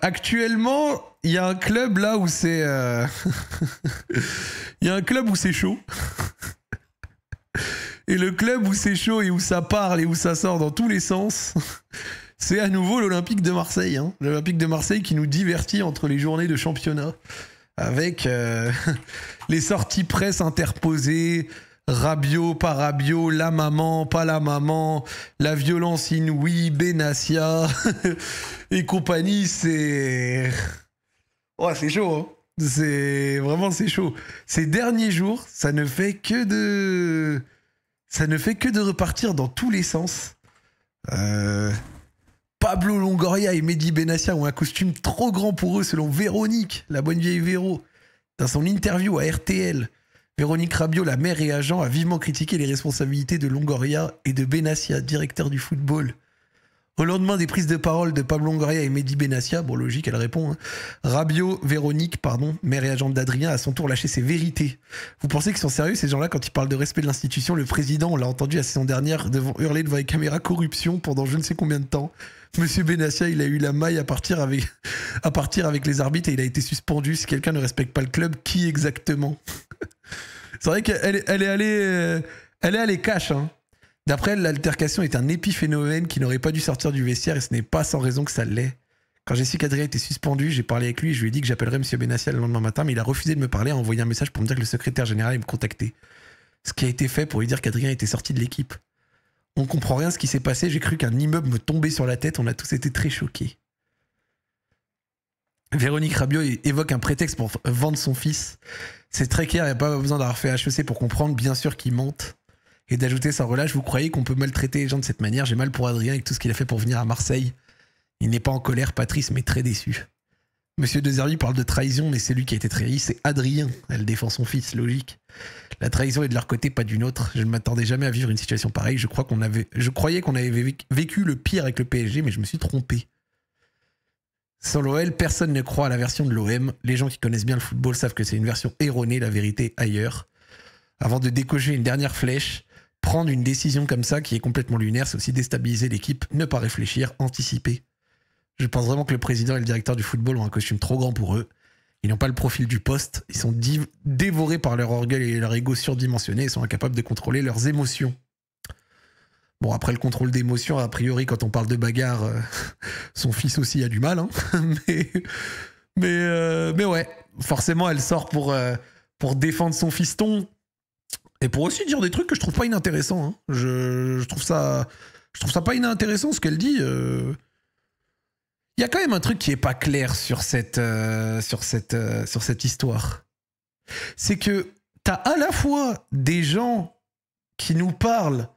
Actuellement, il y a un club là où c'est... Il y a un club où c'est chaud. Et le club où c'est chaud et où ça parle et où ça sort dans tous les sens, c'est à nouveau l'Olympique de Marseille. Hein. L'Olympique de Marseille qui nous divertit entre les journées de championnat. Avec les sorties presse interposées, Rabiot, pas Rabiot, la maman, pas la maman, la violence inouïe, Benassia et compagnie, c'est... Oh, c'est chaud, hein. C'est chaud. Ces derniers jours, ça ne fait que de repartir dans tous les sens. Pablo Longoria et Mehdi Benassia ont un costume trop grand pour eux, selon Véronique, la bonne vieille Véro. Dans son interview à RTL, Véronique Rabiot, la mère et agent, a vivement critiqué les responsabilités de Longoria et de Benassia, directeur du football. Au lendemain des prises de parole de Pablo Longoria et Mehdi Benassia, bon logique, elle répond, hein. Véronique, mère et agente d'Adrien, à son tour lâché ses vérités. Vous pensez qu'ils sont sérieux ces gens-là quand ils parlent de respect de l'institution? Le président, on l'a entendu la saison dernière, hurler devant les caméras corruption pendant je ne sais combien de temps. Monsieur Benassia, il a eu la maille à partir avec les arbitres et il a été suspendu. Si quelqu'un ne respecte pas le club, qui exactement? C'est vrai qu'elle est allée cash, hein. D'après elle, l'altercation est un épiphénomène qui n'aurait pas dû sortir du vestiaire et ce n'est pas sans raison que ça l'est. Quand j'ai su qu'Adrien était suspendu, j'ai parlé avec lui et je lui ai dit que j'appellerais M. Benassia le lendemain matin, mais il a refusé de me parler, a envoyé un message pour me dire que le secrétaire général allait me contacter. Ce qui a été fait pour lui dire qu'Adrien était sorti de l'équipe. On comprend rien à ce qui s'est passé, j'ai cru qu'un immeuble me tombait sur la tête, on a tous été très choqués. Véronique Rabiot évoque un prétexte pour vendre son fils. C'est très clair, il n'y a pas besoin d'avoir fait HEC pour comprendre, bien sûr qu'il mente. Et d'ajouter sans relâche, vous croyez qu'on peut maltraiter les gens de cette manière? J'ai mal pour Adrien avec tout ce qu'il a fait pour venir à Marseille. Il n'est pas en colère, Patrice, mais très déçu. Monsieur De Zerbi parle de trahison, mais c'est lui qui a été trahi, c'est Adrien. Elle défend son fils, logique. La trahison est de leur côté, pas d'une autre. Je ne m'attendais jamais à vivre une situation pareille. Je croyais qu'on avait vécu le pire avec le PSG, mais je me suis trompé. Sans l'OL, personne ne croit à la version de l'OM. Les gens qui connaissent bien le football savent que c'est une version erronée, la vérité ailleurs. Avant de décocher une dernière flèche, prendre une décision comme ça qui est complètement lunaire, c'est aussi déstabiliser l'équipe, ne pas réfléchir, anticiper. Je pense vraiment que le président et le directeur du football ont un costume trop grand pour eux. Ils n'ont pas le profil du poste, ils sont dévorés par leur orgueil et leur ego surdimensionné et sont incapables de contrôler leurs émotions. Bon, après le contrôle d'émotions, a priori, quand on parle de bagarre, son fils aussi a du mal, hein. mais ouais, forcément, elle sort pour défendre son fiston. Et pour aussi dire des trucs que je trouve pas inintéressants. Hein. Je trouve ça pas inintéressant ce qu'elle dit. Il y a quand même un truc qui est pas clair sur cette histoire. C'est que t'as à la fois des gens qui nous parlent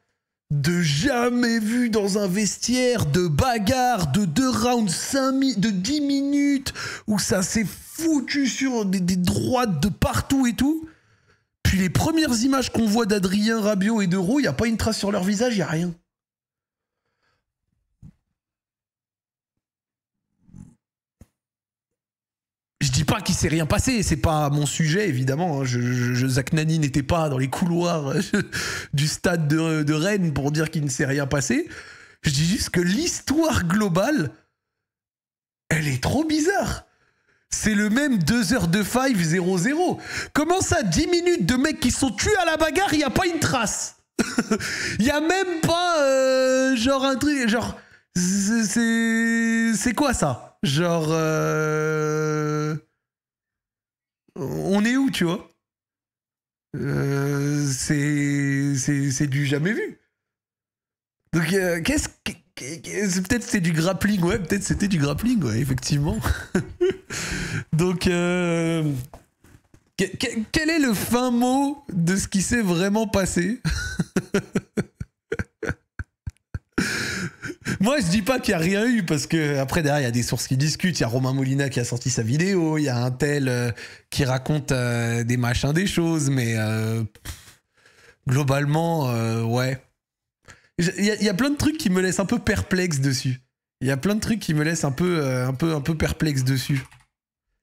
de jamais vu dans un vestiaire, de bagarre, de 2 rounds, de 10 minutes, où ça s'est foutu sur des droites de partout et tout. Puis les premières images qu'on voit d'Adrien, Rabiot et de Roux, il n'y a pas une trace sur leur visage, il n'y a rien. Je dis pas qu'il s'est rien passé, c'est pas mon sujet évidemment. Hein. Zach Nani n'était pas dans les couloirs du stade de Rennes pour dire qu'il ne s'est rien passé. Je dis juste que l'histoire globale, elle est trop bizarre. C'est le même 2 heures de 5 0-0. Comment ça, 10 minutes de mecs qui sont tués à la bagarre, il n'y a pas une trace? Il n'y a même pas genre un truc, genre... C'est quoi ça? Genre... On est où, tu vois? C'est du jamais vu. Donc, peut-être c'était du grappling, ouais, peut-être c'était du grappling, ouais, effectivement. Donc, quel est le fin mot de ce qui s'est vraiment passé? Moi, je dis pas qu'il n'y a rien eu, parce que après derrière, il y a des sources qui discutent. Il y a Romain Molina qui a sorti sa vidéo, il y a un tel qui raconte des machins, des choses, mais globalement, ouais. Il y a plein de trucs qui me laissent un peu perplexe dessus. Il y a plein de trucs qui me laissent un peu perplexe dessus.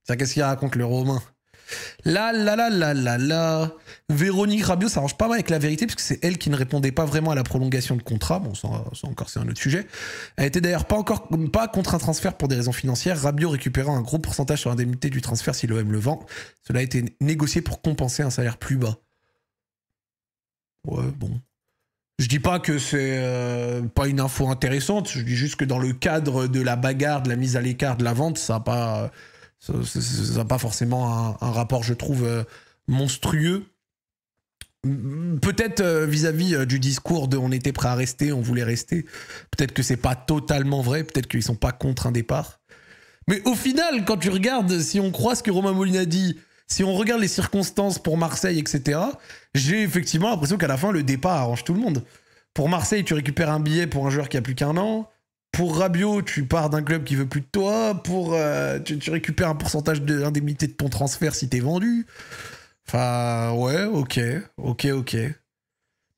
C'est-à-dire, qu'est-ce qu'il raconte le Romain? Là. Véronique Rabiot, ça arrange pas mal avec la vérité, puisque c'est elle qui ne répondait pas vraiment à la prolongation de contrat. Bon, ça encore, c'est un autre sujet. Elle était d'ailleurs pas contre un transfert pour des raisons financières. Rabiot récupérant un gros pourcentage sur l'indemnité du transfert si l'OM le vend. Cela a été négocié pour compenser un salaire plus bas. Ouais, bon. Je dis pas que c'est pas une info intéressante, je dis juste que dans le cadre de la bagarre, de la mise à l'écart, de la vente, ça n'a pas, forcément un rapport, je trouve, monstrueux. Peut-être vis-à-vis du discours de on était prêt à rester, on voulait rester. Peut-être que c'est pas totalement vrai, peut-être qu'ils sont pas contre un départ. Mais au final, quand tu regardes, si on croit ce que Romain Molina dit, si on regarde les circonstances pour Marseille, etc., j'ai effectivement l'impression qu'à la fin, le départ arrange tout le monde. Pour Marseille, tu récupères un billet pour un joueur qui a plus qu'1 an. Pour Rabiot, tu pars d'un club qui veut plus de toi. Tu récupères un pourcentage de l'indemnité de ton transfert si t'es vendu. Enfin, ouais, ok.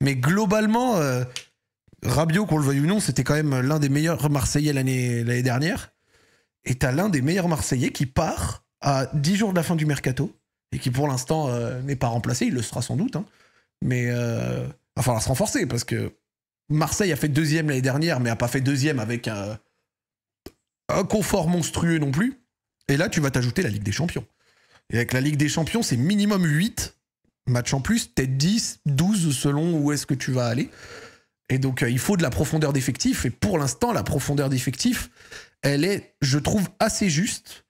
Mais globalement, Rabiot, qu'on le veuille ou non, c'était quand même l'un des meilleurs Marseillais l'année dernière. Et t'as l'un des meilleurs Marseillais qui part à 10 jours de la fin du mercato et qui pour l'instant n'est pas remplacé, il le sera sans doute, hein. Mais il va falloir se renforcer parce que Marseille a fait 2e l'année dernière mais a pas fait 2e avec un confort monstrueux non plus. Et là tu vas t'ajouter la Ligue des Champions. Et avec la Ligue des Champions c'est minimum 8 matchs en plus, peut-être 10, 12 selon où est-ce que tu vas aller. Et donc il faut de la profondeur d'effectif et pour l'instant la profondeur d'effectif elle est, je trouve, assez juste.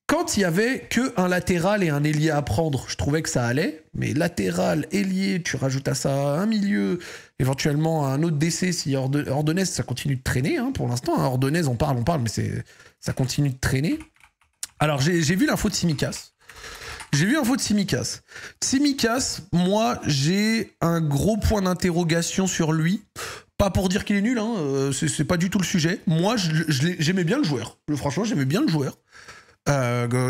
Quand il y avait qu'un latéral et un ailier à prendre, je trouvais que ça allait. Mais latéral, ailier, tu rajoutes à ça un milieu, éventuellement un autre décès si Ordonez, ça continue de traîner, hein, pour l'instant. Hein, Ordonez, on parle, mais ça continue de traîner. Alors, j'ai vu l'info de Tsimikas. Tsimikas, moi, j'ai un gros point d'interrogation sur lui. Pas pour dire qu'il est nul, hein, c'est pas du tout le sujet. Moi, j'aimais bien le joueur. Franchement, j'aimais bien le joueur.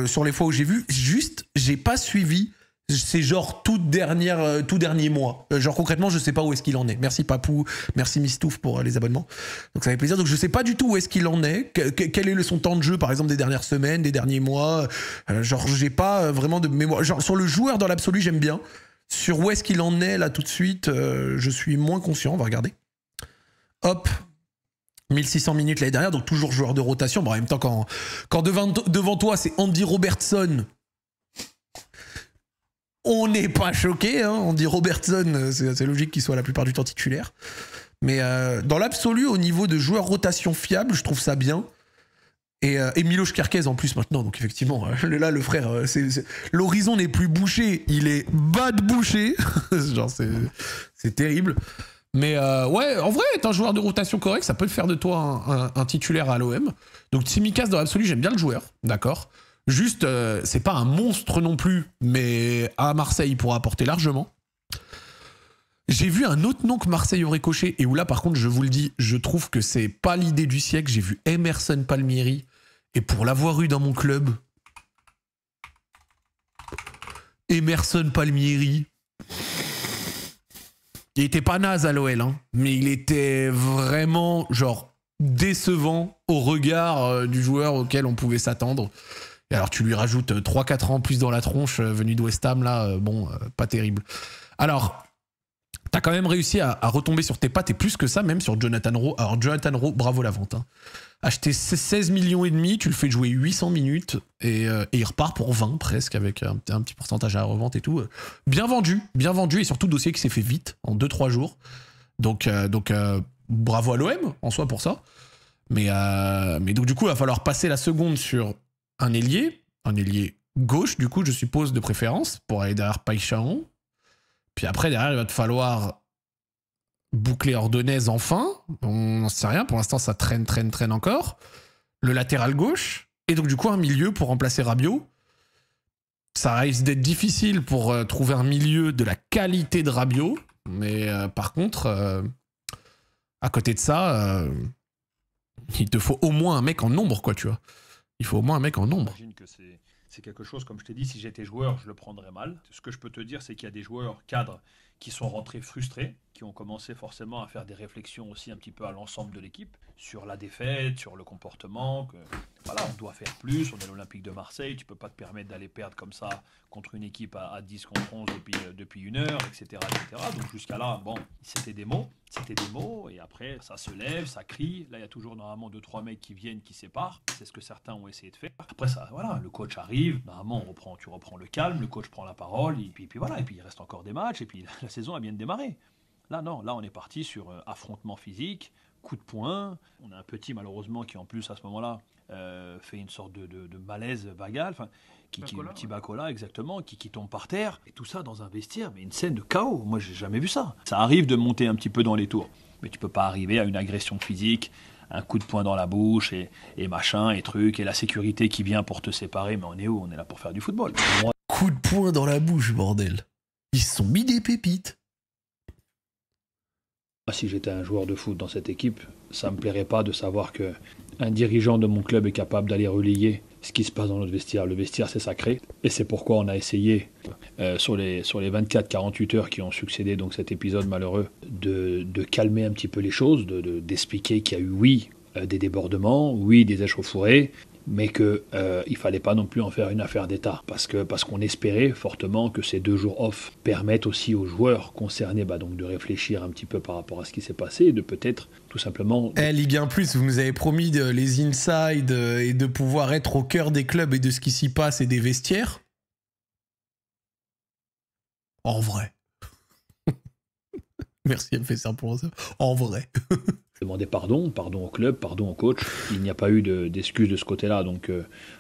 Sur les fois où j'ai vu, juste, j'ai pas suivi. C'est genre tout dernier mois. Genre concrètement, je sais pas où est-ce qu'il en est. Merci Papou, merci Mistouf pour les abonnements. Donc ça fait plaisir. Donc je sais pas du tout où est-ce qu'il en est. Quel est son temps de jeu, par exemple, des dernières semaines, des derniers mois. Genre j'ai pas vraiment de mémoire. Genre sur le joueur dans l'absolu, j'aime bien. Sur où est-ce qu'il en est là tout de suite, je suis moins conscient. On va regarder. Hop. 1600 minutes l'année dernière, donc toujours joueur de rotation. Bon, en même temps, quand devant toi, c'est Andy Robertson, on n'est pas choqué. Hein. Andy Robertson, c'est logique qu'il soit la plupart du temps titulaire. Mais dans l'absolu, au niveau de joueur rotation fiable, je trouve ça bien. Et Miloš Kerkez en plus maintenant, donc effectivement, là, le frère, l'horizon n'est plus bouché, il est bas de bouché. Genre, c'est terrible. Mais ouais, en vrai, être un joueur de rotation correct, ça peut le faire de toi un titulaire à l'OM. Donc Tsimikas, dans l'absolu, j'aime bien le joueur, d'accord. Juste, c'est pas un monstre non plus, mais à Marseille, il pourra apporter largement. J'ai vu un autre nom que Marseille aurait coché, et où là, par contre, je vous le dis, je trouve que c'est pas l'idée du siècle. J'ai vu Emerson Palmieri, et pour l'avoir eu dans mon club, Emerson Palmieri... Il était pas naze à l'OL, hein, mais il était vraiment, genre, décevant au regard du joueur auquel on pouvait s'attendre. Et alors, tu lui rajoutes 3-4 ans plus dans la tronche, venu de West Ham, là, bon, pas terrible. Alors, t'as quand même réussi à retomber sur tes pattes, et plus que ça, même sur Jonathan Rowe. Alors, Jonathan Rowe, bravo la vente, hein. Acheter 16 millions et demi, tu le fais jouer 800 minutes et il repart pour 20 presque avec un petit pourcentage à la revente et tout. Bien vendu et surtout dossier qui s'est fait vite en 2-3 jours. Donc bravo à l'OM en soi pour ça. Mais donc du coup il va falloir passer la seconde sur un ailier gauche du coup je suppose de préférence pour aller derrière Paixão. Puis après derrière il va te falloir boucler Ordonez enfin, on n'en sait rien, pour l'instant ça traîne encore. Le latéral gauche, et donc du coup un milieu pour remplacer Rabiot. Ça risque d'être difficile pour trouver un milieu de la qualité de Rabiot, mais par contre, à côté de ça, il te faut au moins un mec en nombre, quoi, tu vois. Il faut au moins un mec en nombre. J'imagine que c'est quelque chose, comme je t'ai dit, si j'étais joueur, je le prendrais mal. Ce que je peux te dire, c'est qu'il y a des joueurs cadres qui sont rentrés frustrés, qui ont commencé forcément à faire des réflexions aussi un petit peu à l'ensemble de l'équipe, sur la défaite, sur le comportement, que voilà, on doit faire plus, on est l'Olympique de Marseille, tu ne peux pas te permettre d'aller perdre comme ça contre une équipe à 10 contre 11 depuis une heure, etc., etc. Donc jusqu'à là, bon, c'était des mots, et après ça se lève, ça crie, là il y a toujours normalement 2-3 mecs qui viennent, qui séparent, c'est ce que certains ont essayé de faire. Après ça, voilà, le coach arrive, normalement tu reprends le calme, le coach prend la parole, et puis voilà, et puis il reste encore des matchs, et puis la saison a bien démarré. Là non, là on est parti sur affrontement physique, coup de poing, on a un petit malheureusement qui en plus à ce moment-là fait une sorte de malaise vagal, petit Bacola exactement, qui tombe par terre, et tout ça dans un vestiaire, mais une scène de chaos, moi j'ai jamais vu ça. Ça arrive de monter un petit peu dans les tours, mais tu peux pas arriver à une agression physique, un coup de poing dans la bouche, et machin, et truc, et la sécurité qui vient pour te séparer, mais on est où? On est là pour faire du football. Coup de poing dans la bouche, bordel. Ils se sont mis des pépites. Si j'étais un joueur de foot dans cette équipe, ça me plairait pas de savoir que un dirigeant de mon club est capable d'aller relayer ce qui se passe dans notre vestiaire. Le vestiaire, c'est sacré, et c'est pourquoi on a essayé, sur les 24-48 heures qui ont succédé donc cet épisode malheureux, de calmer un petit peu les choses, d'expliquer qu'il y a eu, oui, des débordements, oui, des échauffourées, mais qu'il ne fallait pas non plus en faire une affaire d'État, parce qu'on espérait fortement que ces 2 jours off permettent aussi aux joueurs concernés donc de réfléchir un petit peu par rapport à ce qui s'est passé, et de peut-être tout simplement... Ligue 1+, vous nous avez promis les insides et de pouvoir être au cœur des clubs et de ce qui s'y passe et des vestiaires. En vrai. Merci, elle me fait ça pour ça. En vrai. Demander pardon au club, pardon au coach. Il n'y a pas eu d'excuses de ce côté-là, donc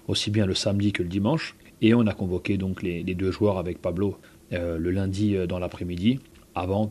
aussi bien le samedi que le dimanche. Et on a convoqué donc les 2 joueurs avec Pablo le lundi dans l'après-midi, avant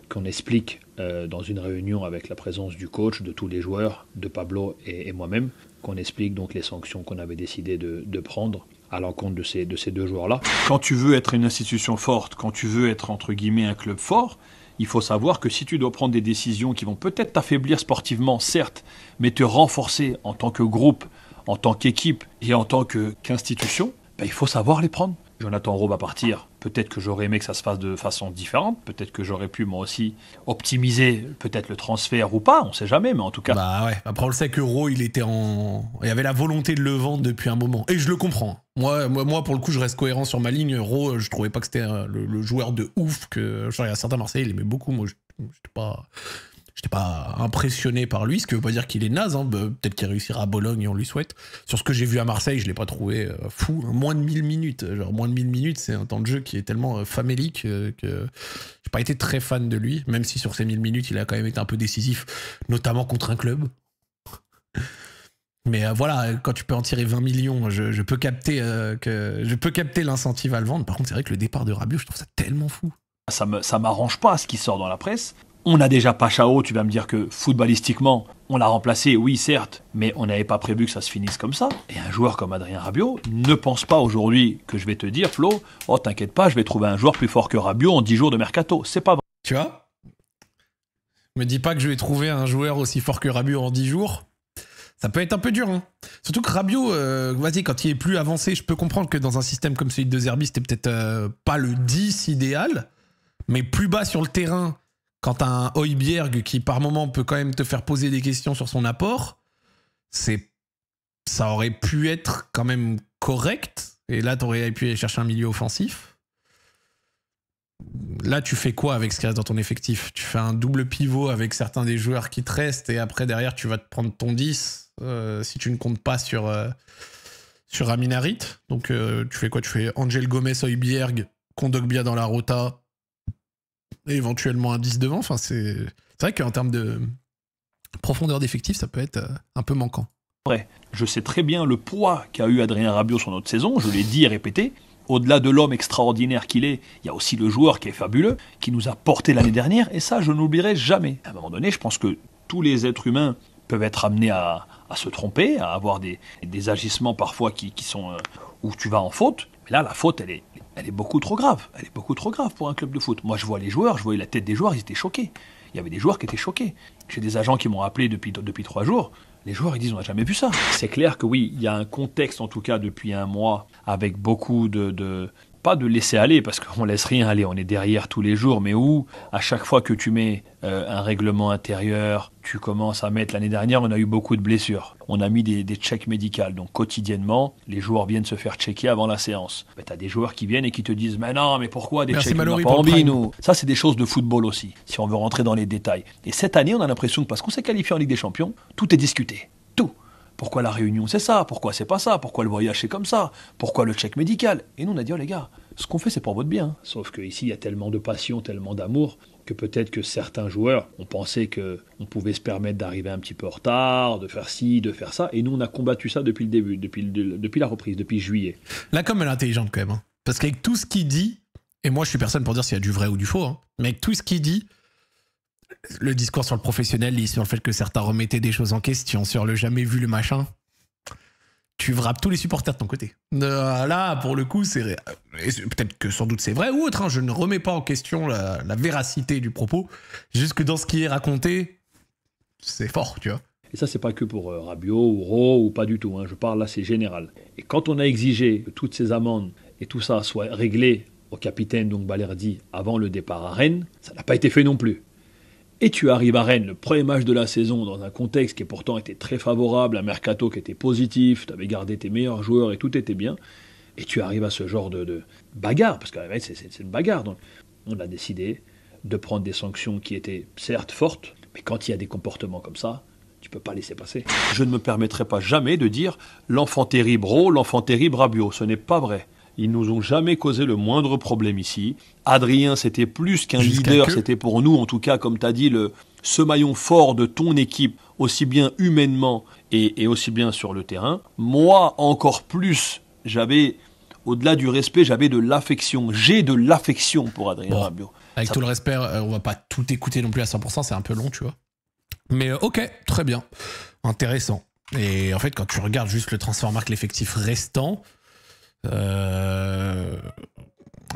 qu'on explique dans une réunion avec la présence du coach, de tous les joueurs, de Pablo et moi-même, qu'on explique donc les sanctions qu'on avait décidé de prendre à l'encontre de ces 2 joueurs-là. Quand tu veux être une institution forte, quand tu veux être entre guillemets un club fort, il faut savoir que si tu dois prendre des décisions qui vont peut-être t'affaiblir sportivement, certes, mais te renforcer en tant que groupe, en tant qu'équipe et en tant qu'institution, il faut savoir les prendre. Jonathan Rowe va partir. Peut-être que j'aurais aimé que ça se fasse de façon différente. Peut-être que j'aurais pu, moi aussi, optimiser peut-être le transfert ou pas. On ne sait jamais, mais en tout cas... Bah ouais. Après, on le sait que Rowe, il y avait la volonté de le vendre depuis un moment. Et je le comprends. Moi, pour le coup, je reste cohérent sur ma ligne. Rowe, je trouvais pas que c'était le joueur de ouf que... Genre, il y a certains Marseillais, il aimait beaucoup. Moi, j'étais pas impressionné par lui, ce qui veut pas dire qu'il est naze, hein. Peut-être qu'il réussira à Bologne et on lui souhaite. Sur ce que j'ai vu à Marseille, je l'ai pas trouvé fou, hein. Moins de 1000 minutes. Genre, moins de 1000 minutes, c'est un temps de jeu qui est tellement famélique que j'ai pas été très fan de lui, même si sur ces 1000 minutes, il a quand même été un peu décisif, notamment contre un club. Mais voilà, quand tu peux en tirer 20 millions, je peux capter l'incentive à le vendre. Par contre, c'est vrai que le départ de Rabiot, je trouve ça tellement fou. Ça m'arrange pas ce qui sort dans la presse. On a déjà Pachao, tu vas me dire que footballistiquement, on l'a remplacé, oui certes, mais on n'avait pas prévu que ça se finisse comme ça. Et un joueur comme Adrien Rabiot ne pense pas aujourd'hui que je vais te dire, Flo, oh t'inquiète pas, je vais trouver un joueur plus fort que Rabiot en 10 jours de mercato. C'est pas vrai. Tu vois ? Me dis pas que je vais trouver un joueur aussi fort que Rabiot en 10 jours. Ça peut être un peu dur, hein. Surtout que Rabiot, vas-y, quand il est plus avancé, je peux comprendre que dans un système comme celui de Zerbi, c'était peut-être pas le 10 idéal, mais plus bas sur le terrain, quand t'as un Højbjerg qui par moment peut quand même te faire poser des questions sur son apport, ça aurait pu être quand même correct. Et là, t'aurais pu aller chercher un milieu offensif. Là, tu fais quoi avec ce qui reste dans ton effectif? Tu fais un double pivot avec certains des joueurs qui te restent et après, derrière, tu vas te prendre ton 10 si tu ne comptes pas sur Amin Harit. Donc, tu fais quoi? Tu fais Angel Gomez, Højbjerg, Kondogbia dans la rota et éventuellement un 10 devant. Enfin, c'est vrai qu'en termes de profondeur d'effectif, ça peut être un peu manquant. Je sais très bien le poids qu'a eu Adrien Rabiot sur notre saison, je l'ai dit et répété. Au-delà de l'homme extraordinaire qu'il est, il y a aussi le joueur qui est fabuleux, qui nous a porté l'année dernière, et ça, je n'oublierai jamais. À un moment donné, je pense que tous les êtres humains peuvent être amenés à se tromper, à avoir des agissements parfois qui sont où tu vas en faute. Mais là, la faute, elle est beaucoup trop grave. Elle est beaucoup trop grave pour un club de foot. Moi, je vois les joueurs, je voyais la tête des joueurs, ils étaient choqués. Il y avait des joueurs qui étaient choqués. J'ai des agents qui m'ont appelé depuis 3 jours. Les joueurs, ils disent, on n'a jamais vu ça. C'est clair que oui, il y a un contexte, en tout cas depuis un mois, avec beaucoup de pas de laisser aller, parce qu'on laisse rien aller, on est derrière tous les jours, mais où à chaque fois que tu mets un règlement intérieur, tu commences à mettre, l'année dernière on a eu beaucoup de blessures, on a mis des checks médicaux, donc quotidiennement les joueurs viennent se faire checker avant la séance. Tu as des joueurs qui viennent et qui te disent mais non, mais pourquoi des checks, on n'a pas envie nous. Ça c'est des choses de football aussi, si on veut rentrer dans les détails. Et cette année on a l'impression que parce qu'on s'est qualifié en Ligue des Champions, tout est discuté, tout. Pourquoi la réunion c'est ça? Pourquoi c'est pas ça? Pourquoi le voyage c'est comme ça? Pourquoi le check médical? Et nous on a dit oh les gars, ce qu'on fait c'est pour votre bien. Sauf qu'ici il y a tellement de passion, tellement d'amour, que peut-être que certains joueurs ont pensé qu'on pouvait se permettre d'arriver un petit peu en retard, de faire ci, de faire ça. Et nous on a combattu ça depuis le début, depuis la reprise, depuis juillet. La com elle est intelligente quand même. Hein. Parce qu'avec tout ce qu'il dit, et moi je suis personne pour dire s'il y a du vrai ou du faux, hein, mais avec tout ce qu'il dit, le discours sur le professionnalisme, sur le fait que certains remettaient des choses en question, sur le jamais vu, le machin, tu vrappes tous les supporters de ton côté. Là, pour le coup, c'est peut-être que sans doute c'est vrai ou autre. Hein, je ne remets pas en question la véracité du propos. Juste que dans ce qui est raconté, c'est fort, tu vois. Et ça, c'est pas que pour Rabiot ou Ro ou pas du tout. Hein, je parle là, c'est général. Et quand on a exigé que toutes ces amendes et tout ça soit réglé au capitaine, donc Balerdi, avant le départ à Rennes, ça n'a pas été fait non plus. Et tu arrives à Rennes, le premier match de la saison, dans un contexte qui pourtant était très favorable, un mercato qui était positif, tu avais gardé tes meilleurs joueurs et tout était bien, et tu arrives à ce genre de bagarre, parce que c'est une bagarre. Donc, on a décidé de prendre des sanctions qui étaient certes fortes, mais quand il y a des comportements comme ça, tu peux pas laisser passer. Je ne me permettrai pas jamais de dire l'enfant terrible Ro, l'enfant terrible Rabiot, ce n'est pas vrai. Ils nous ont jamais causé le moindre problème ici. Adrien, c'était plus qu'un leader, c'était pour nous, en tout cas, comme tu as dit, ce maillon fort de ton équipe, aussi bien humainement et aussi bien sur le terrain. Moi, encore plus, au-delà du respect, j'avais de l'affection. J'ai de l'affection pour Adrien Rabiot. Avec tout le respect, on va pas tout écouter non plus à 100%, c'est un peu long, tu vois. Mais ok, très bien. Intéressant. Et en fait, quand tu regardes juste le Transfermarkt, l'effectif restant... En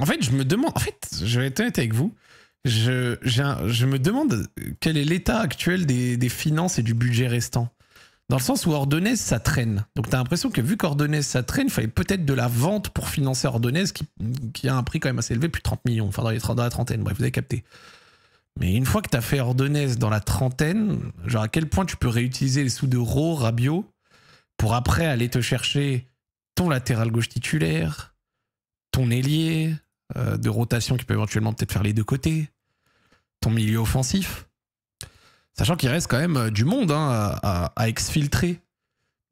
fait, je me demande. En fait, je vais être honnête avec vous. Je me demande quel est l'état actuel des finances et du budget restant. Dans le sens où Ordonez, ça traîne. Donc, t'as l'impression que vu qu'Ordonez, ça traîne, il fallait peut-être de la vente pour financer Ordonez, qui a un prix quand même assez élevé, plus de 30 millions. Enfin, dans la trentaine. Bref, vous avez capté. Mais une fois que t'as fait Ordonez dans la trentaine, genre à quel point tu peux réutiliser les sous de Ro, Rabiot, pour après aller te chercher ton latéral gauche titulaire, ton ailier de rotation qui peut éventuellement peut-être faire les deux côtés, ton milieu offensif. Sachant qu'il reste quand même du monde hein, à exfiltrer.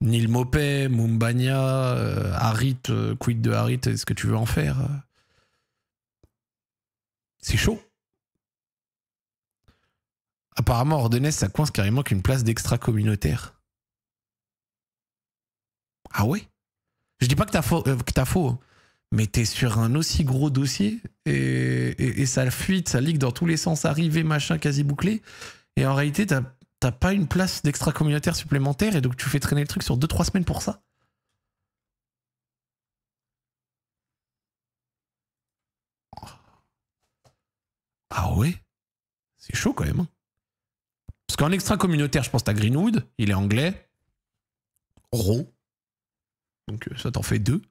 Neil Maupay, Moumbagna, Harit, quid de Harit, est-ce que tu veux en faire? C'est chaud. Apparemment, Ordonez, ça coince carrément qu'une place d'extra-communautaire. Ah ouais? Je dis pas que t'as faux, mais t'es sur un aussi gros dossier et ça fuite, ça ligue dans tous les sens, arrivé, machin, quasi bouclé. Et en réalité, t'as pas une place d'extra-communautaire supplémentaire et donc tu fais traîner le truc sur 2-3 semaines pour ça. Ah ouais? C'est chaud quand même. Hein. Parce qu'en extra-communautaire, je pense que t'as Greenwood, il est anglais. Ro. Donc ça t'en fait 2.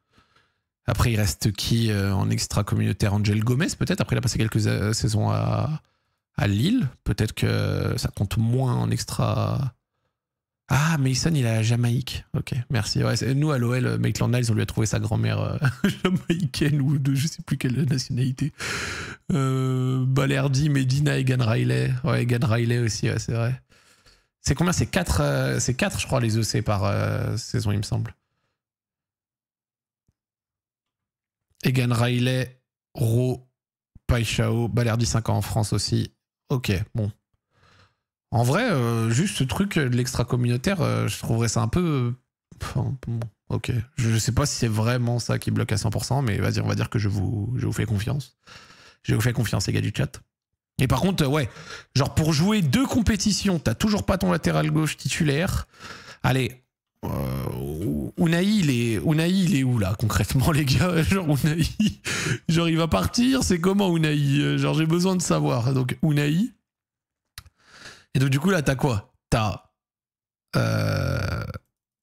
Après, il reste qui en extra-communautaire? Angel Gomez, peut-être. Après, il a passé quelques saisons à Lille. Peut-être que ça compte moins en extra... Ah, Mason, il est à la Jamaïque. Ok, merci. Ouais, nous, à l'OL, Maitland Niles, on lui a trouvé sa grand-mère jamaïcaine ou de je sais plus quelle nationalité. Balerdi, Medina, Egan Riley. Ouais, Egan Riley aussi, ouais, c'est vrai. C'est combien? C'est 4, je crois, les EC par saison, il me semble. Egan Riley, Ro, Paixão, Balerdi 5 ans en France aussi. Ok, bon. En vrai, juste ce truc de l'extra-communautaire, je trouverais ça un peu... Enfin, bon, ok. Je sais pas si c'est vraiment ça qui bloque à 100%, mais vas-y, on va dire que je vous fais confiance. Je vous fais confiance, les gars du chat. Et par contre, ouais, genre pour jouer 2 compétitions, t'as toujours pas ton latéral gauche titulaire. Allez... Unai, il est où là concrètement les gars? Genre Unai, genre il va partir, c'est comment Unai? Genre j'ai besoin de savoir. Donc Unai. Et donc du coup là t'as quoi? T'as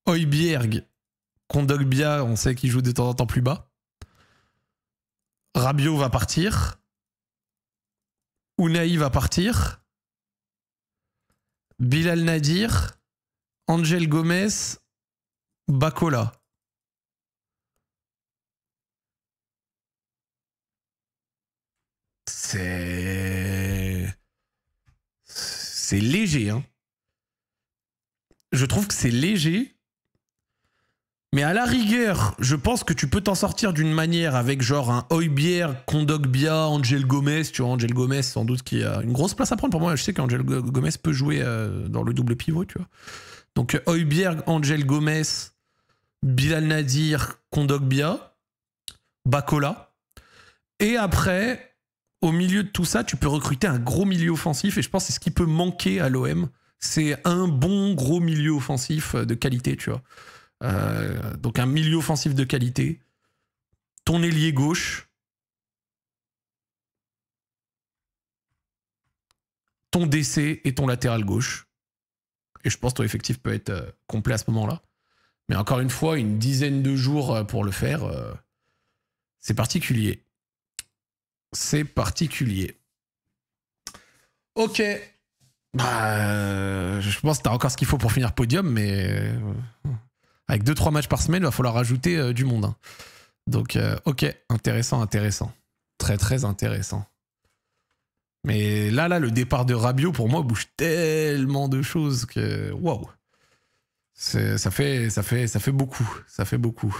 Højbjerg, Kondogbia, on sait qu'il joue de temps en temps plus bas. Rabiot va partir. Unai va partir. Bilal Nadir. Angel Gomez. Bacola. C'est léger, hein. Je trouve que c'est léger. Mais à la rigueur, je pense que tu peux t'en sortir d'une manière avec genre un Højbjerg, Kondogbia, Angel Gomez. Tu vois, Angel Gomez, sans doute, qui a une grosse place à prendre. Pour moi, je sais qu'Angel Gomez peut jouer dans le double pivot, tu vois. Donc Højbjerg, Angel Gomez, Bilal Nadir, Kondogbia, Bacola. Et après, au milieu de tout ça, tu peux recruter un gros milieu offensif. Et je pense que c'est ce qui peut manquer à l'OM. C'est un bon gros milieu offensif de qualité, tu vois. Donc un milieu offensif de qualité, ton ailier gauche, ton DC et ton latéral gauche. Et je pense que ton effectif peut être complet à ce moment-là. Mais encore une fois, une dizaine de jours pour le faire, c'est particulier. C'est particulier. Ok. Bah, je pense que t'as encore ce qu'il faut pour finir podium, mais avec 2-3 matchs par semaine, il va falloir rajouter du monde. Hein. Donc, ok, intéressant, intéressant. Très, très intéressant. Mais là, le départ de Rabiot, pour moi, bouge tellement de choses que... Waouh. Ça fait beaucoup. Ça fait beaucoup.